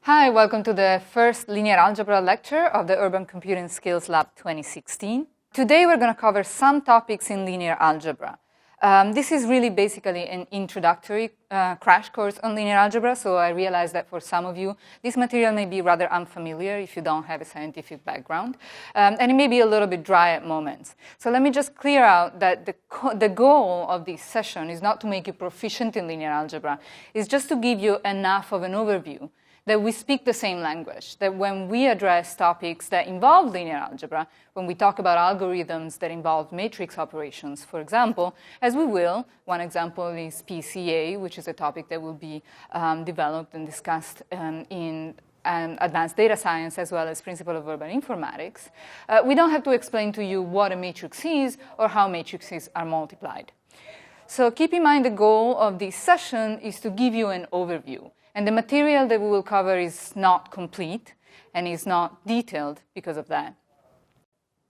Hi, welcome to the first Linear Algebra lecture of the Urban Computing Skills Lab 2016. Today we're going to cover some topics in linear algebra. This is really basically an introductory crash course on linear algebra, so I realize that for some of you, this material may be rather unfamiliar if you don't have a scientific background, and it may be a little bit dry at moments. So let me just clear out that the goal of this session is not to make you proficient in linear algebra, it's just to give you enough of an overview that we speak the same language, that when we address topics that involve linear algebra, when we talk about algorithms that involve matrix operations, for example, as we will, one example is PCA, which is a topic that will be developed and discussed in advanced data science as well as principle of urban informatics, we don't have to explain to you what a matrix is or how matrices are multiplied. So keep in mind the goal of this session is to give you an overview. And the material that we will cover is not complete and is not detailed because of that.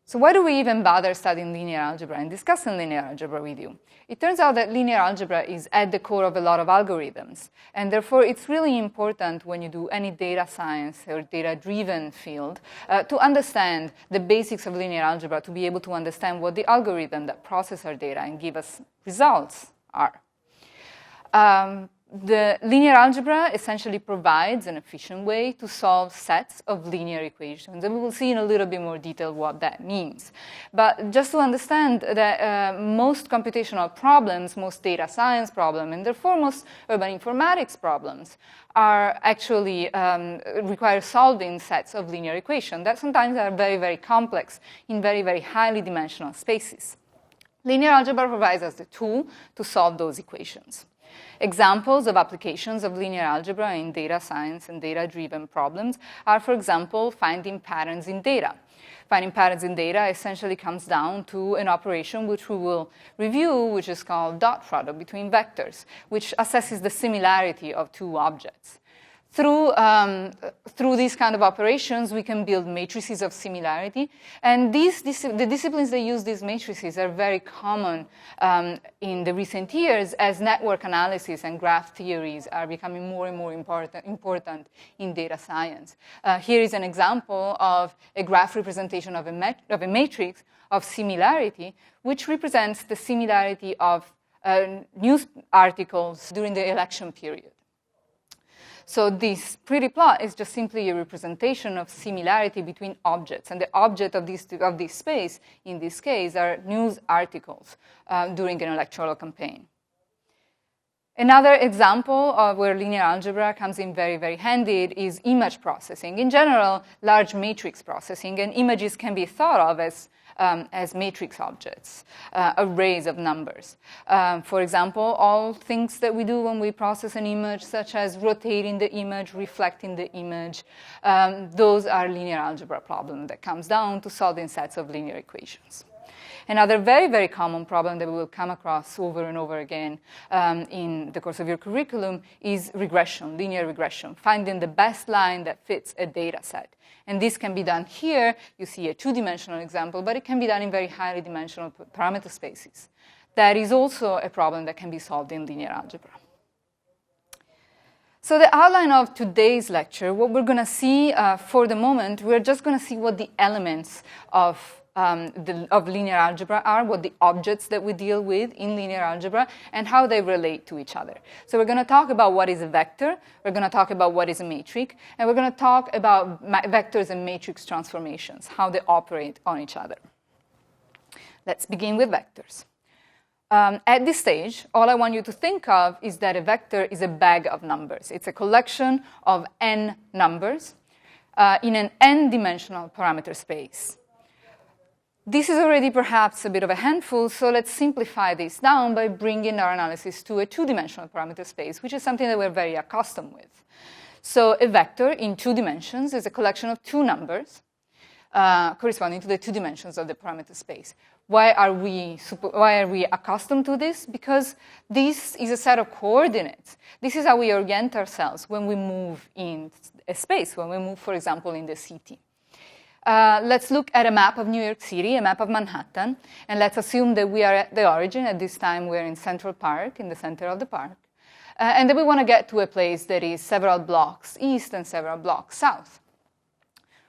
So why do we even bother studying linear algebra and discussing linear algebra with you? It turns out that linear algebra is at the core of a lot of algorithms. And therefore, it's really important when you do any data science or data-driven field to understand the basics of linear algebra, to be able to understand what the algorithm that processes our data and give us results are. The linear algebra essentially provides an efficient way to solve sets of linear equations, and we will see in a little bit more detail what that means. But just to understand that most computational problems, most data science problems, and therefore most urban informatics problems are actually require solving sets of linear equations that sometimes are very, very complex in very, very highly dimensional spaces. Linear algebra provides us the tool to solve those equations. Examples of applications of linear algebra in data science and data-driven problems are, for example, finding patterns in data. Finding patterns in data essentially comes down to an operation which we will review, which is called dot product between vectors, which assesses the similarity of two objects. Through these kind of operations, we can build matrices of similarity. And the disciplines that use these matrices are very common in the recent years as network analysis and graph theories are becoming more and more important in data science. Here is an example of a graph representation of a matrix of similarity, which represents the similarity of news articles during the election period. So this pretty plot is just simply a representation of similarity between objects. And the object of this space, in this case, are news articles during an electoral campaign. Another example of where linear algebra comes in very, very handy is image processing. In general, large matrix processing, and images can be thought of as matrix objects, arrays of numbers. For example, all things that we do when we process an image, such as rotating the image, reflecting the image, those are linear algebra problems that comes down to solving sets of linear equations. Another very, very common problem that we will come across over and over again in the course of your curriculum is regression, linear regression, finding the best line that fits a data set. And this can be done here. You see a two-dimensional example, but it can be done in very highly dimensional parameter spaces. That is also a problem that can be solved in linear algebra. So the outline of today's lecture, what we're going to see for the moment, we're just going to see what the elements of linear algebra are, what the objects that we deal with in linear algebra, and how they relate to each other. So we're going to talk about what is a vector, we're going to talk about what is a matrix, and we're going to talk about vectors and matrix transformations, how they operate on each other. Let's begin with vectors. At this stage, all I want you to think of is that a vector is a bag of numbers. It's a collection of n numbers in an n-dimensional parameter space. This is already perhaps a bit of a handful, so let's simplify this down by bringing our analysis to a two-dimensional parameter space, which is something that we're very accustomed with. So a vector in 2 dimensions is a collection of 2 numbers corresponding to the 2 dimensions of the parameter space. Why are we accustomed to this? Because this is a set of coordinates. This is how we orient ourselves when we move in a space, when we move, for example, in the city. Let's look at a map of New York City, a map of Manhattan, and let's assume that we are at the origin. At this time, we're in Central Park, in the center of the park. And then we want to get to a place that is several blocks east and several blocks south.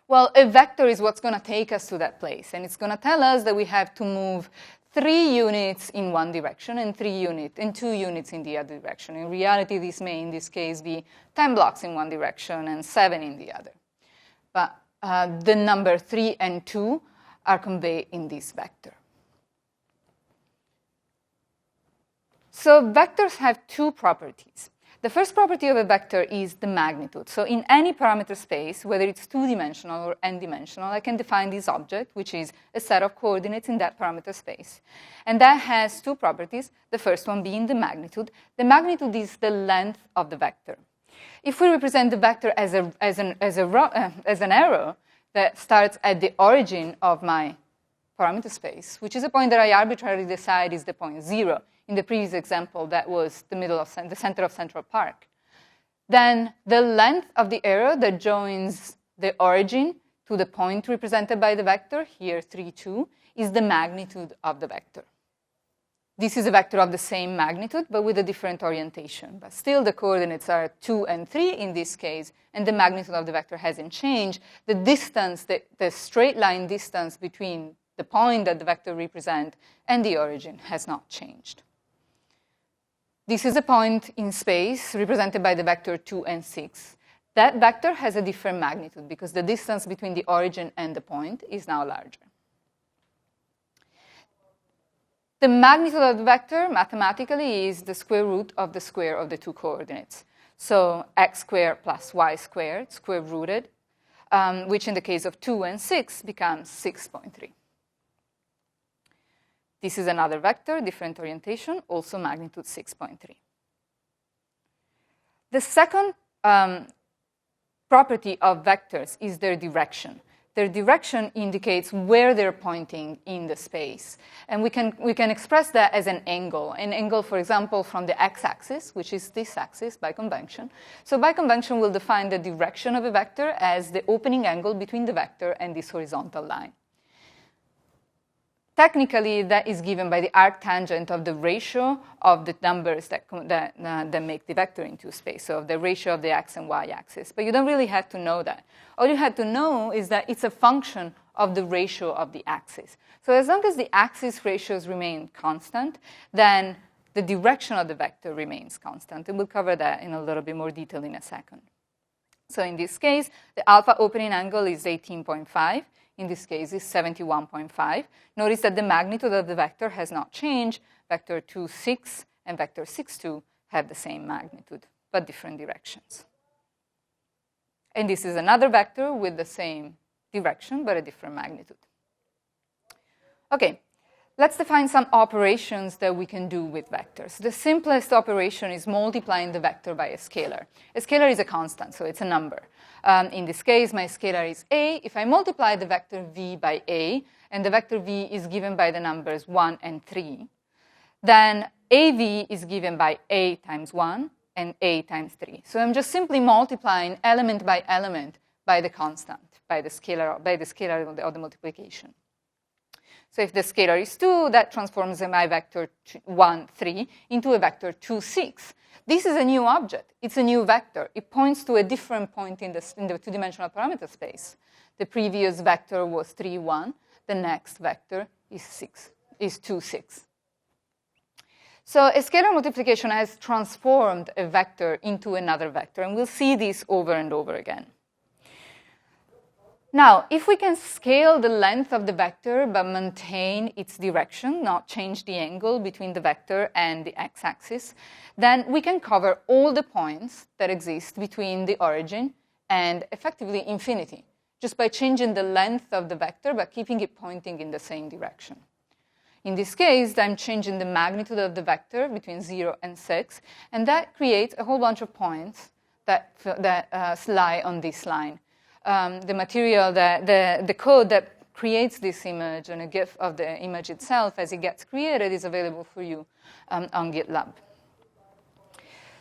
Well, a vector is what's going to take us to that place. And it's going to tell us that we have to move 3 units in one direction and 2 units in the other direction. In reality, this may, in this case, be 10 blocks in one direction and 7 in the other. But the number 3 and 2 are conveyed in this vector. So vectors have 2 properties. The first property of a vector is the magnitude. So in any parameter space, whether it's 2-dimensional or n-dimensional, I can define this object, which is a set of coordinates in that parameter space. And that has 2 properties, the first one being the magnitude. The magnitude is the length of the vector. If we represent the vector as an arrow that starts at the origin of my parameter space, which is a point that I arbitrarily decide is the point 0. In the previous example, that was the center of Central Park. Then the length of the arrow that joins the origin to the point represented by the vector, here 3, 2, is the magnitude of the vector. This is a vector of the same magnitude, but with a different orientation. But still, the coordinates are 2 and 3 in this case, and the magnitude of the vector hasn't changed. The distance, the straight line distance between the point that the vector represents and the origin has not changed. This is a point in space represented by the vector 2 and 6. That vector has a different magnitude because the distance between the origin and the point is now larger. The magnitude of the vector, mathematically, is the square root of the square of the 2 coordinates. So x squared plus y squared, square rooted, which in the case of 2 and 6 becomes 6.3. This is another vector, different orientation, also magnitude 6.3. The second property of vectors is their direction. Their direction indicates where they're pointing in the space. And we can express that as an angle. An angle, for example, from the x-axis, which is this axis by convention. So by convention, we'll define the direction of a vector as the opening angle between the vector and this horizontal line. Technically, that is given by the arctangent of the ratio of the numbers that make the vector into space, so the ratio of the x and y axis. But you don't really have to know that. All you have to know is that it's a function of the ratio of the axis. So as long as the axis ratios remain constant, then the direction of the vector remains constant. And we'll cover that in a little bit more detail in a second. So in this case, the alpha opening angle is 18.5. In this case, is 71.5. Notice that the magnitude of the vector has not changed. Vector 2, 6 and vector 6, 2 have the same magnitude, but different directions. And this is another vector with the same direction, but a different magnitude. OK, let's define some operations that we can do with vectors. The simplest operation is multiplying the vector by a scalar. A scalar is a constant, so it's a number. In this case, my scalar is a. If I multiply the vector v by a, and the vector v is given by the numbers 1 and 3, then av is given by a times 1 and a times 3. So I'm just simply multiplying element by element by the constant, by the scalar of the multiplication. So if the scalar is 2, that transforms my vector 1, 3 into a vector 2, 6. This is a new object. It's a new vector. It points to a different point in the 2-dimensional parameter space. The previous vector was 3, 1. The next vector is 2, 6. So a scalar multiplication has transformed a vector into another vector. And we'll see this over and over again. Now, if we can scale the length of the vector but maintain its direction, not change the angle between the vector and the x-axis, then we can cover all the points that exist between the origin and effectively infinity, just by changing the length of the vector but keeping it pointing in the same direction. In this case, I'm changing the magnitude of the vector between 0 and 6, and that creates a whole bunch of points that lie on this line. The material, the code that creates this image and a GIF of the image itself as it gets created is available for you on GitLab.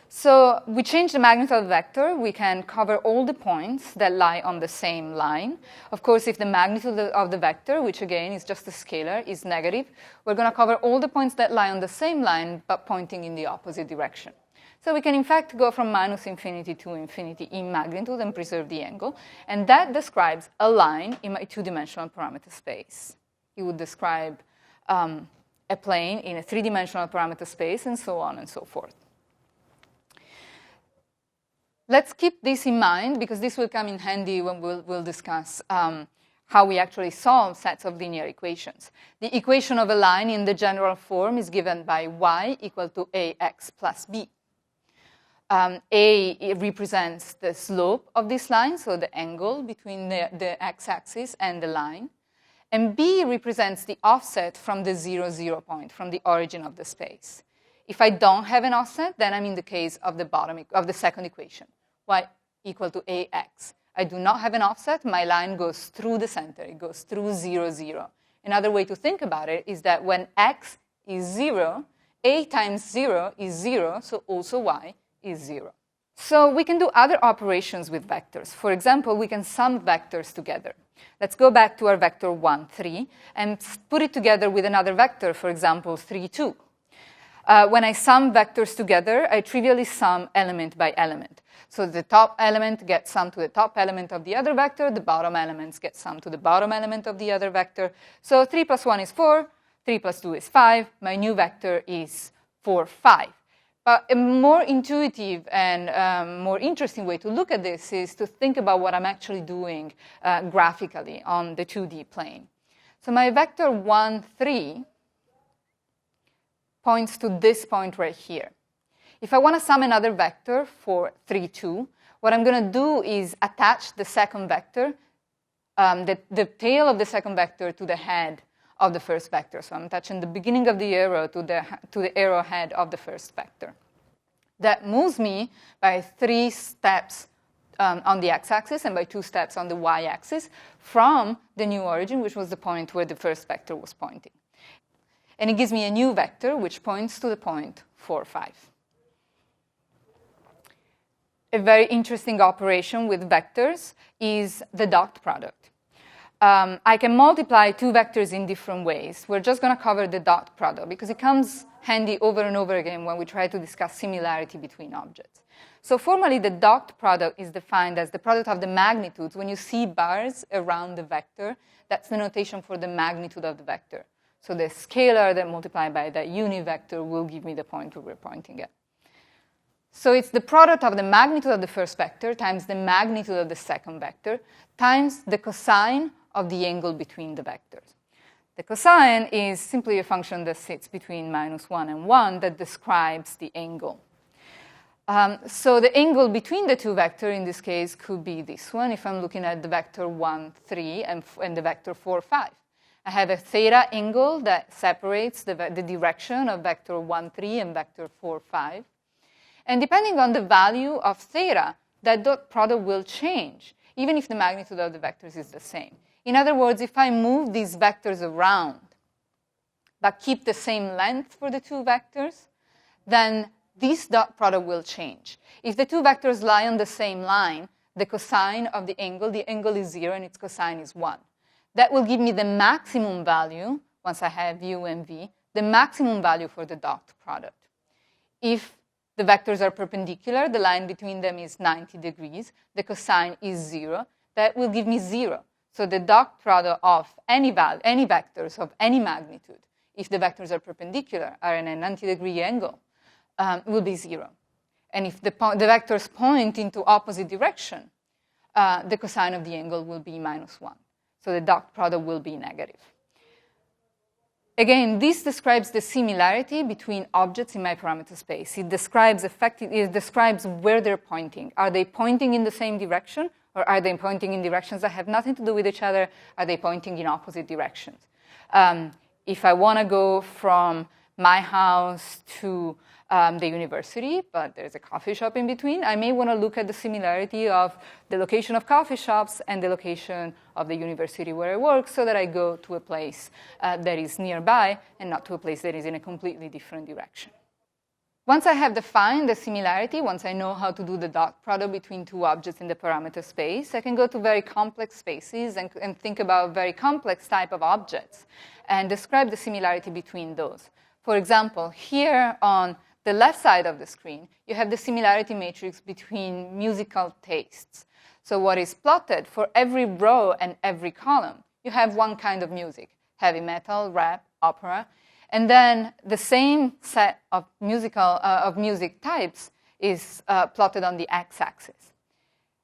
So we change the magnitude of the vector. We can cover all the points that lie on the same line. Of course, if the magnitude of the vector, which again is just a scalar, is negative, we're going to cover all the points that lie on the same line but pointing in the opposite direction. So we can, in fact, go from minus infinity to infinity in magnitude and preserve the angle. And that describes a line in my two-dimensional parameter space. It would describe a plane in a three-dimensional parameter space, and so on and so forth. Let's keep this in mind, because this will come in handy when we'll discuss how we actually solve sets of linear equations. The equation of a line in the general form is given by y equal to ax plus b. A represents the slope of this line, so the angle between the x-axis and the line. And b represents the offset from the 0, 0 point, from the origin of the space. If I don't have an offset, then I'm in the case of the second equation, y equal to ax. I do not have an offset. My line goes through the center. It goes through 0, 0. Another way to think about it is that when x is 0, a times 0 is 0, so also y is 0. So we can do other operations with vectors. For example, we can sum vectors together. Let's go back to our vector 1, 3, and put it together with another vector, for example, 3, 2. When I sum vectors together, I trivially sum element by element. So the top element gets summed to the top element of the other vector, the bottom elements get summed to the bottom element of the other vector. So 3 plus 1 is 4, 3 plus 2 is 5, my new vector is 4, 5. But a more intuitive and more interesting way to look at this is to think about what I'm actually doing graphically on the 2D plane. So my vector 1, 3 points to this point right here. If I want to sum another vector for 3, 2, what I'm going to do is attach the second vector, the tail of the second vector to the head of the first vector. So I'm attaching the beginning of the arrow to the arrowhead of the first vector. That moves me by 3 steps on the x-axis and by 2 steps on the y-axis from the new origin, which was the point where the first vector was pointing. And it gives me a new vector, which points to the point 4, 5. A very interesting operation with vectors is the dot product. I can multiply two vectors in different ways. We're just going to cover the dot product because it comes handy over and over again when we try to discuss similarity between objects. So formally, the dot product is defined as the product of the magnitudes. When you see bars around the vector, that's the notation for the magnitude of the vector. So the scalar that multiplied by that unit vector will give me the point where we're pointing at. So it's the product of the magnitude of the first vector times the magnitude of the second vector times the cosine of the angle between the vectors. The cosine is simply a function that sits between minus 1 and 1 that describes the angle. So the angle between the two vectors in this case could be this one if I'm looking at the vector 1, 3 and the vector 4, 5. I have a theta angle that separates the direction of vector 1, 3 and vector 4, 5. And depending on the value of theta, that dot product will change, even if the magnitude of the vectors is the same. In other words, if I move these vectors around, but keep the same length for the two vectors, then this dot product will change. If the two vectors lie on the same line, the cosine of the angle is 0 and its cosine is 1. That will give me the maximum value, once I have u and v, the maximum value for the dot product. If the vectors are perpendicular, the line between them is 90 degrees, the cosine is 0, that will give me 0. So the dot product of any vectors of any magnitude, if the vectors are perpendicular, are in a 90-degree angle, will be 0. And if the vectors point into opposite direction, the cosine of the angle will be minus 1. So the dot product will be negative. Again, this describes the similarity between objects in my parameter space. It describes where they're pointing. Are they pointing in the same direction, or are they pointing in directions that have nothing to do with each other? Are they pointing in opposite directions? If I want to go from my house to the university, but there's a coffee shop in between, I may want to look at the similarity of the location of coffee shops and the location of the university where I work so that I go to a place that is nearby and not to a place that is in a completely different direction. Once I have defined the similarity, once I know how to do the dot product between two objects in the parameter space, I can go to very complex spaces and think about very complex type of objects and describe the similarity between those. For example, here on the left side of the screen, you have the similarity matrix between musical tastes. So what is plotted for every row and every column, you have one kind of music, heavy metal, rap, opera, and then the same set of music types is plotted on the x-axis.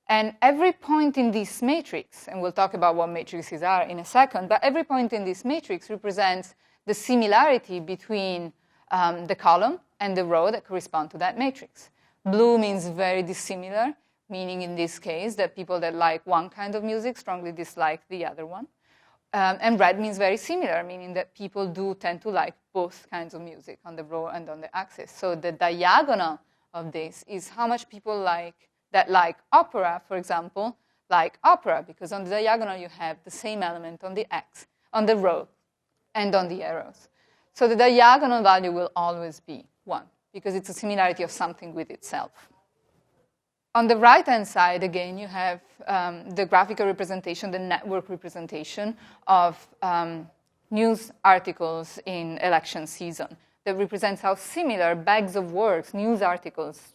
And every point in this matrix, and we'll talk about what matrices are in a second, but every point in this matrix represents the similarity between the column and the row that correspond to that matrix. Blue means very dissimilar, meaning in this case that people that like one kind of music strongly dislike the other one. And red means very similar, meaning that people do tend to like both kinds of music on the row and on the axis. So the diagonal of this is how much people that like opera, for example, like opera, because on the diagonal you have the same element on the x, on the row, and on the arrows. So the diagonal value will always be 1, because it's a similarity of something with itself. On the right-hand side, again, you have the graphical representation, the network representation of news articles in election season that represents how similar bags of words, news articles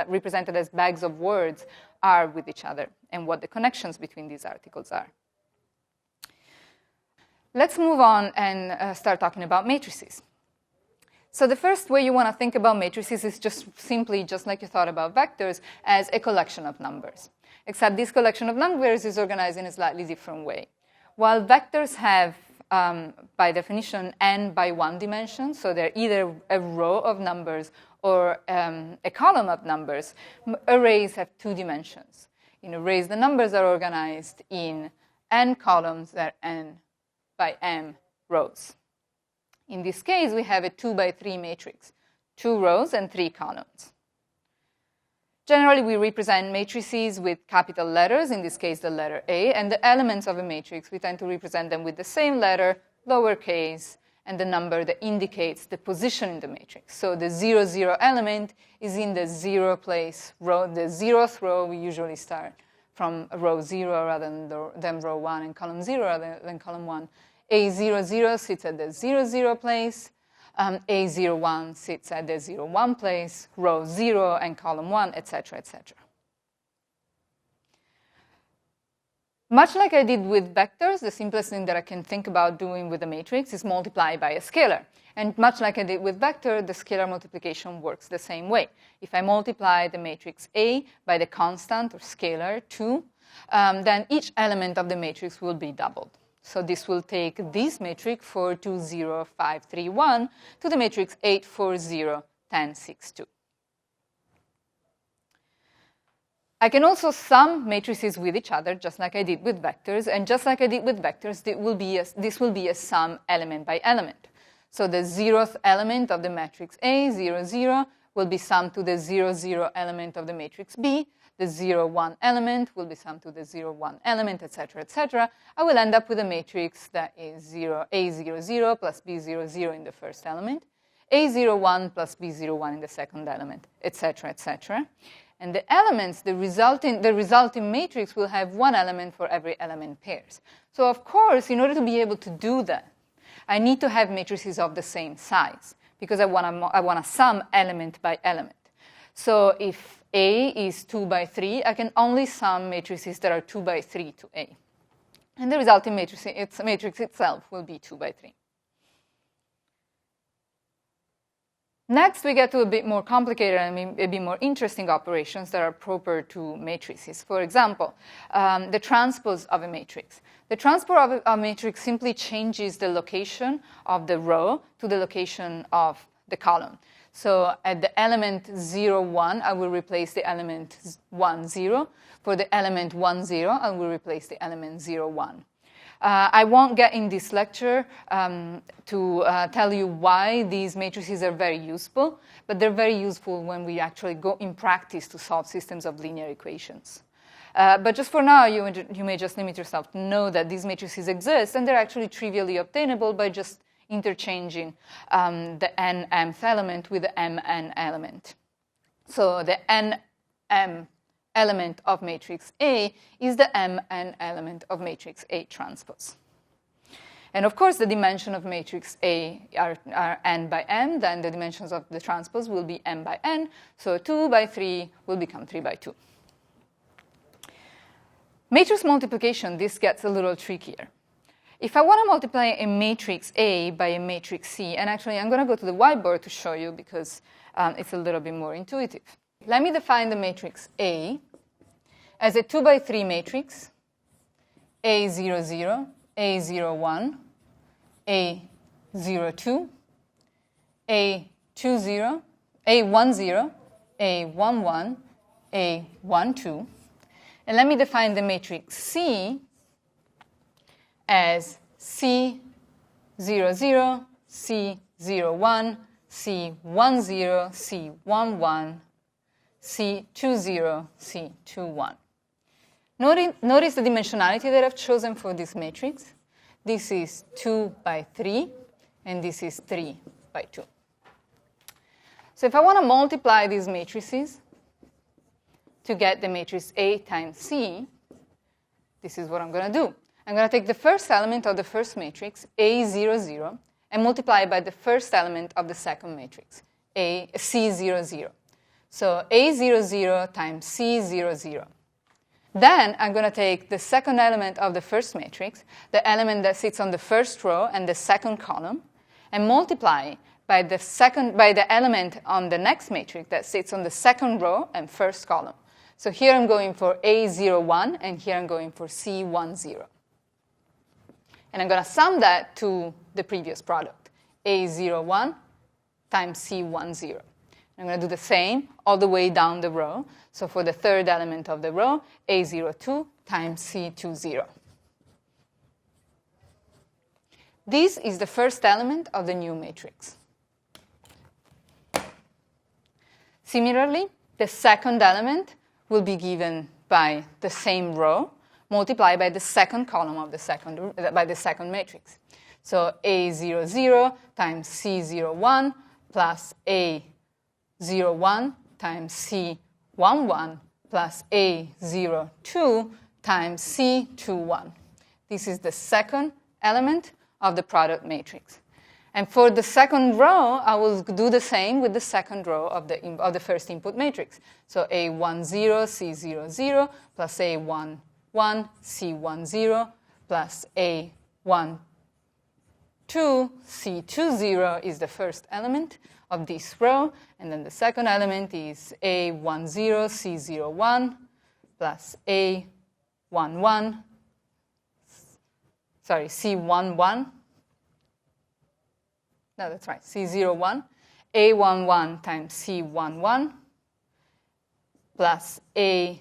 represented as bags of words, are with each other and what the connections between these articles are. Let's move on and start talking about matrices. So the first way you want to think about matrices is just like you thought about vectors, as a collection of numbers. Except this collection of numbers is organized in a slightly different way. While vectors have, by definition, n by 1 dimension, so they're either a row of numbers or a column of numbers, arrays have 2 dimensions. In arrays, the numbers are organized in n columns that are n by m rows. In this case, we have a 2 by 3 matrix, 2 rows and 3 columns. Generally, we represent matrices with capital letters, in this case, the letter A, and the elements of a matrix, we tend to represent them with the same letter, lowercase, and the number that indicates the position in the matrix. So the 0, 0 element is in the 0 place row, the 0th row. We usually start from row 0 rather than row 1, and column 0 rather than column 1. A00 sits at the 00 place, A01 sits at the 01 place, row 0 and column 1, etc., etc. Much like I did with vectors, the simplest thing that I can think about doing with a matrix is multiply by a scalar. And much like I did with vector, the scalar multiplication works the same way. If I multiply the matrix A by the constant or scalar 2, then each element of the matrix will be doubled. So this will take this matrix 4, 2, 0, 5, 3, 1 to the matrix 8, 4, 0, 10, 6, 2. I can also sum matrices with each other, just like I did with vectors. And just like I did with vectors, this will be a sum element by element. So the 0th element of the matrix A, 0, 0, will be summed to the 0, 0 element of the matrix B. The 0, 1 element will be summed to the 0, 1 element, etc., etc. I will end up with a matrix that is A0, 0 plus B0, 0 in the first element, A0, 1 plus B0, 1 in the second element, etc., etc. And the elements, the resulting matrix will have 1 element for every element pairs. So of course, in order to be able to do that, I need to have matrices of the same size, because I want to sum element by element. So if A is 2 by 3, I can only sum matrices that are 2 by 3 to A. And the resulting matrix itself will be 2 by 3. Next, we get to a bit more complicated and a bit more interesting operations that are proper to matrices. For example, the transpose of a matrix. The transpose of a matrix simply changes the location of the row to the location of the column. So at the element 0, 1, I will replace the element 1, 0. For the element 1, 0, I will replace the element 0, 1. I won't get in this lecture to tell you why these matrices are very useful, but they're very useful when we actually go in practice to solve systems of linear equations. But just for now, you may just limit yourself to know that these matrices exist, and they're actually trivially obtainable by just interchanging the nmth element with the mn element. So the nm element of matrix A is the mn element of matrix A transpose. And of course, the dimension of matrix A are n by m, then the dimensions of the transpose will be m by n, so 2 by 3 will become 3 by 2. Matrix multiplication, this gets a little trickier. If I want to multiply a matrix A by a matrix C, and actually I'm going to go to the whiteboard to show you because it's a little bit more intuitive. Let me define the matrix A as a 2 by 3 matrix, A0, 0, A0, 1, A0, 2, A2, 0, A1, 0, A1, 1, A1, 2. And let me define the matrix C as C0, 0, C0, 1, C1, 0, C1, 1, C2, 0, C2, 1. Notice the dimensionality that I've chosen for this matrix. This is 2 by 3, and this is 3 by 2. So if I want to multiply these matrices to get the matrix A times C, this is what I'm going to do. I'm going to take the first element of the first matrix, A0, 0, and multiply it by the first element of the second matrix, C0, 0. So A0, 0 times C0, 0. Then I'm going to take the second element of the first matrix, the element that sits on the first row and the second column, and multiply by the element on the next matrix that sits on the second row and first column. So here I'm going for A0, 1, and here I'm going for C1, 0. And I'm going to sum that to the previous product, A0, 1 times C1, 0. I'm going to do the same all the way down the row. So for the third element of the row, A0, 2 times C2, 0. This is the first element of the new matrix. Similarly, the second element will be given by the same row multiplied by the second column of the second matrix. So A0, 0 times C0, 1 plus A0, 1 times C1, 1 plus A0, 2 times C2, 1. This is the second element of the product matrix. And for the second row, I will do the same with the second row of the first input matrix. So A1, 0, C0, 0 plus A1, 1, C1, 0 plus A1, 2, C2, 0 is the first element of this row. And then the second element is A1, 0, C0, 1 plus A1, 1, sorry, C1, 1. No, that's right, C0, 1, A1, 1 times C1, 1 plus A1,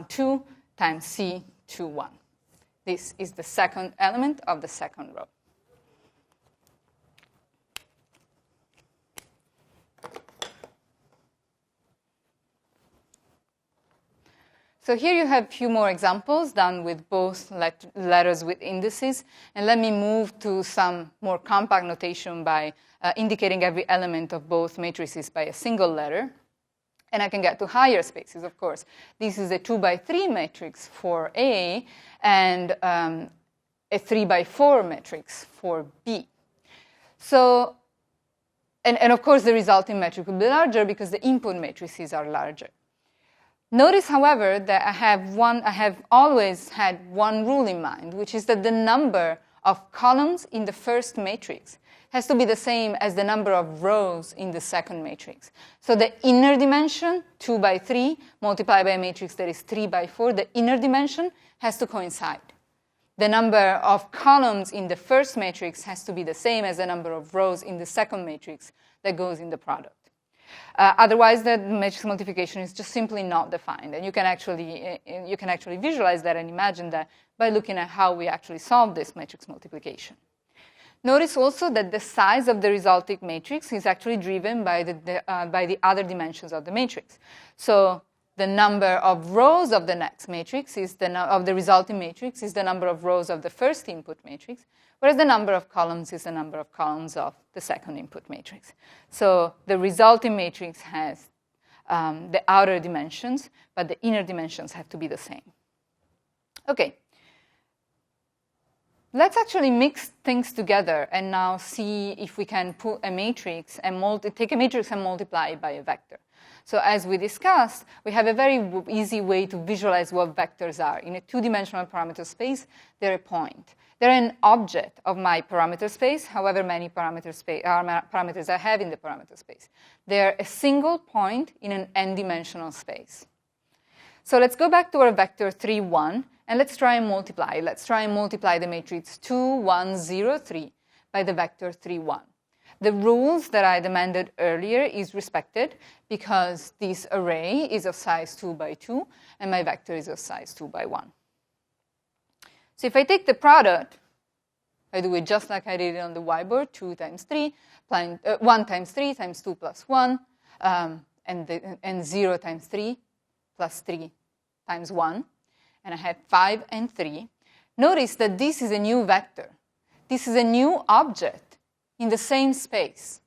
2 times C2, 1. This is the second element of the second row. So here you have a few more examples done with both letters with indices. And let me move to some more compact notation by indicating every element of both matrices by a single letter. And I can get to higher spaces, of course. This is a 2 by 3 matrix for A and a 3 by 4 matrix for B. So, and of course, the resulting matrix will be larger because the input matrices are larger. Notice, however, that I have always had one rule in mind, which is that the number of columns in the first matrix has to be the same as the number of rows in the second matrix. So the inner dimension, 2 by 3, multiplied by a matrix that is 3 by 4, the inner dimension has to coincide. The number of columns in the first matrix has to be the same as the number of rows in the second matrix that goes in the product. Otherwise, the matrix multiplication is just simply not defined. And you can actually visualize that and imagine that by looking at how we actually solve this matrix multiplication. Notice also that the size of the resulting matrix is actually driven by the other dimensions of the matrix. So the number of rows of the next matrix of the resulting matrix is the number of rows of the first input matrix, whereas the number of columns is the number of columns of the second input matrix. So the resulting matrix has the outer dimensions, but the inner dimensions have to be the same. Okay. let's actually mix things together and now see if we can put a matrix and take a matrix and multiply it by a vector. So as we discussed, we have a very easy way to visualize what vectors are. In a two-dimensional parameter space, they're a point. They're an object of my parameter space, however many parameters I have in the parameter space. They're a single point in an n-dimensional space. So let's go back to our vector 3, 1, and let's try and multiply. Let's try and multiply the matrix 2, 1, 0, 3 by the vector 3, 1. The rules that I demanded earlier is respected because this array is of size 2 by 2, and my vector is of size 2 by 1. So if I take the product, I do it just like I did it on the whiteboard, 2 times 3, 1 times 3 times 2 plus 1, and 0 times 3 plus 3 times 1, and I have 5 and 3. Notice that this is a new vector. This is a new object in the same space.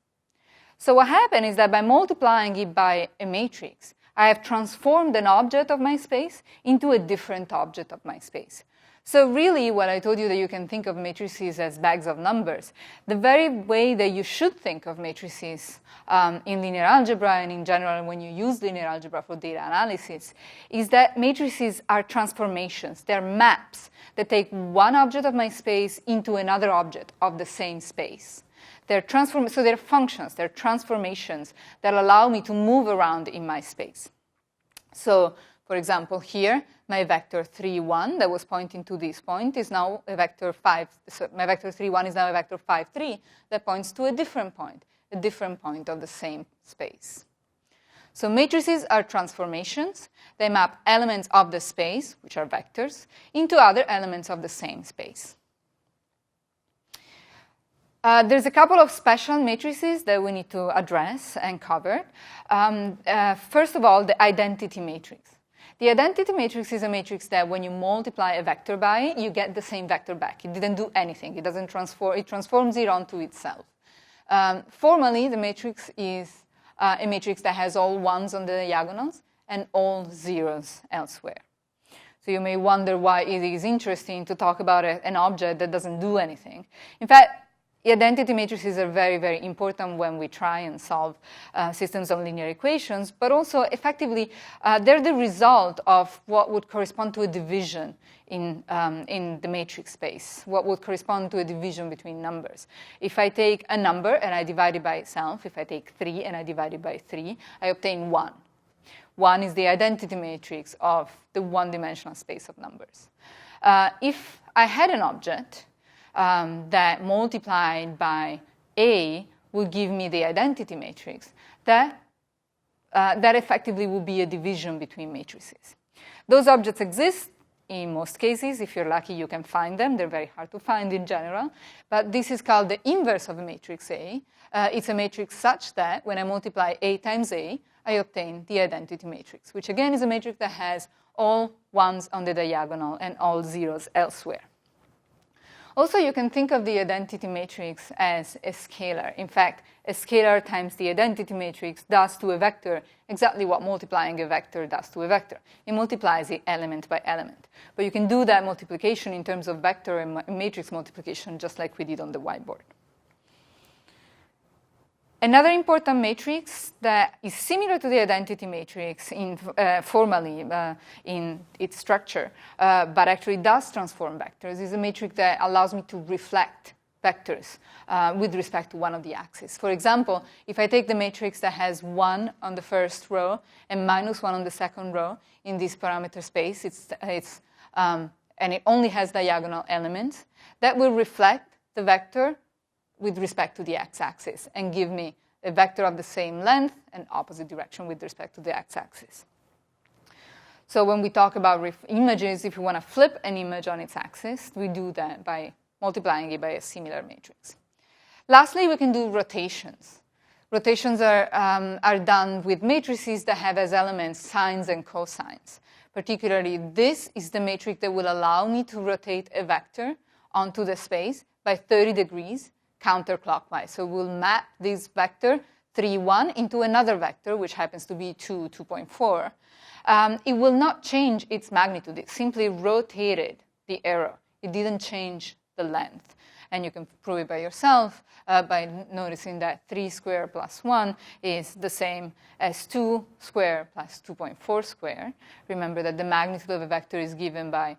So what happened is that by multiplying it by a matrix, I have transformed an object of my space into a different object of my space. So really, what I told you that you can think of matrices as bags of numbers, the very way that you should think of matrices in linear algebra and in general when you use linear algebra for data analysis is that matrices are transformations. They're maps that take one object of my space into another object of the same space. So they're functions, they're transformations that allow me to move around in my space. So, for example, here, my vector 3, 1 that was pointing to this point is now a vector 5. So my vector 3, 1 is now a vector 5, 3 that points to a different point of the same space. So matrices are transformations. They map elements of the space, which are vectors, into other elements of the same space. There's a couple of special matrices that we need to address and cover. First of all, the identity matrix. The identity matrix is a matrix that when you multiply a vector by it, you get the same vector back. It didn't do anything. It doesn't transform. It transforms it onto itself. Formally, the matrix is a matrix that has all ones on the diagonals and all zeros elsewhere. So you may wonder why it is interesting to talk about an object that doesn't do anything. In fact, identity matrices are very, very important when we try and solve systems of linear equations, but also effectively they're the result of what would correspond to a division in the matrix space, what would correspond to a division between numbers. If I take a number and I divide it by itself, if I take 3 and I divide it by 3, I obtain 1. 1 is the identity matrix of the one-dimensional space of numbers. If I had an object that multiplied by A would give me the identity matrix, that effectively would be a division between matrices. Those objects exist in most cases. If you're lucky, you can find them. They're very hard to find in general. But this is called the inverse of a matrix A. It's a matrix such that when I multiply A times A, I obtain the identity matrix, which again is a matrix that has all ones on the diagonal and all zeros elsewhere. Also, you can think of the identity matrix as a scalar. In fact, a scalar times the identity matrix does to a vector exactly what multiplying a vector does to a vector. It multiplies it element by element. But you can do that multiplication in terms of vector and matrix multiplication just like we did on the whiteboard. Another important matrix that is similar to the identity matrix formally in its structure, but actually does transform vectors, is a matrix that allows me to reflect vectors with respect to one of the axes. For example, if I take the matrix that has 1 on the first row and minus 1 on the second row in this parameter space, and it only has diagonal elements, that will reflect the vector with respect to the x-axis and give me a vector of the same length and opposite direction with respect to the x-axis. So when we talk about images, if you want to flip an image on its axis, we do that by multiplying it by a similar matrix. Lastly, we can do rotations. Rotations are done with matrices that have as elements sines and cosines. Particularly, this is the matrix that will allow me to rotate a vector onto the space by 30 degrees counterclockwise. So we'll map this vector 3, 1 into another vector, which happens to be 2, 2.4. It will not change its magnitude. It simply rotated the arrow. It didn't change the length. And you can prove it by yourself by noticing that 3 squared plus 1 is the same as 2 squared plus 2.4 squared. Remember that the magnitude of a vector is given by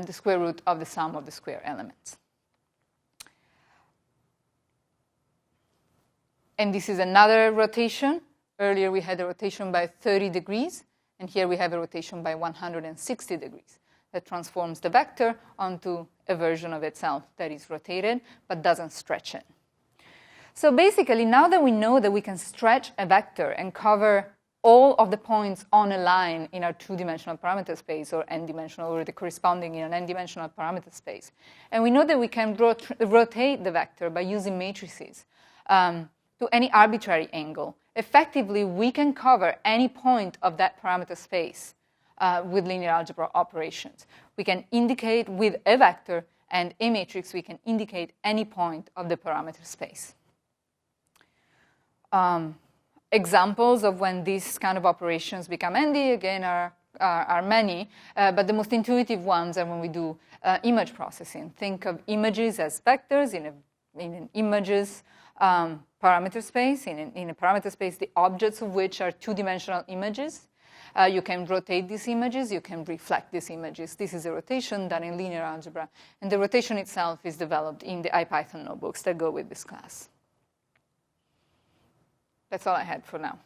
the square root of the sum of the square elements. And this is another rotation. Earlier we had a rotation by 30 degrees, and here we have a rotation by 160 degrees. That transforms the vector onto a version of itself that is rotated but doesn't stretch it. So basically, now that we know that we can stretch a vector and cover all of the points on a line in our two-dimensional parameter space, or n-dimensional, or the corresponding in an n-dimensional parameter space, and we know that we can rotate the vector by using matrices to any arbitrary angle, effectively we can cover any point of that parameter space with linear algebra operations. We can indicate with a vector and a matrix, we can indicate any point of the parameter space. Examples of when these kind of operations become handy, again, are many, but the most intuitive ones are when we do image processing. Think of images as vectors in an images parameter space, in a parameter space, the objects of which are two-dimensional images. You can rotate these images, you can reflect these images. This is a rotation done in linear algebra, and the rotation itself is developed in the IPython notebooks that go with this class. That's all I had for now.